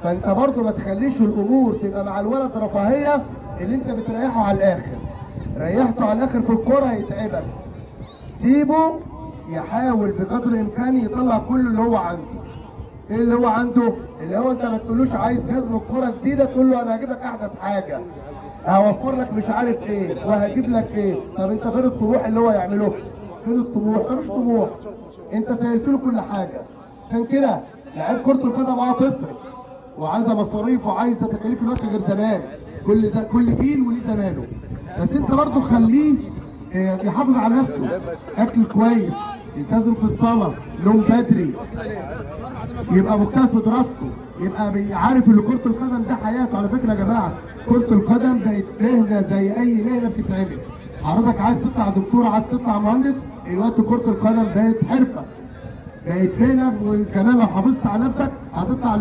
فانت برضو ما تخليش الامور تبقى مع الولد رفاهيه اللي انت بتريحه على الاخر. ريحته على الاخر في الكوره هيتعبك. سيبه يحاول بقدر الامكان يطلع كل اللي هو عنده. ايه اللي هو عنده؟ اللي هو انت ما تقولوش عايز جزمه كوره جديده تقول له انا هجيب لك احدث حاجه، هوفر لك مش عارف ايه وهجيب لك ايه. طب انت فين الطموح اللي هو يعمله؟ فين الطموح؟ مفيش طموح. انت سهلت له كل حاجه. عشان كده لعيب كره القدم تصرف وعايزه مصاريف وعايزه تكاليف الوقت غير زمان. كل جيل وليه زمانه. بس انت برضه خليه يحافظ على نفسه، اكل كويس، يلتزم في الصلاه، نوم بدري، يبقى مجتهد في دراسته، يبقى عارف ان كره القدم ده حياته. على فكره يا جماعه كره القدم بقت مهنه زي اي مهنه بتتعمل. حضرتك عايز تطلع دكتور، عايز تطلع مهندس، الوقت كره القدم بقت حرفه، بقت مهنه. وكمان لو حافظت على نفسك هتطلع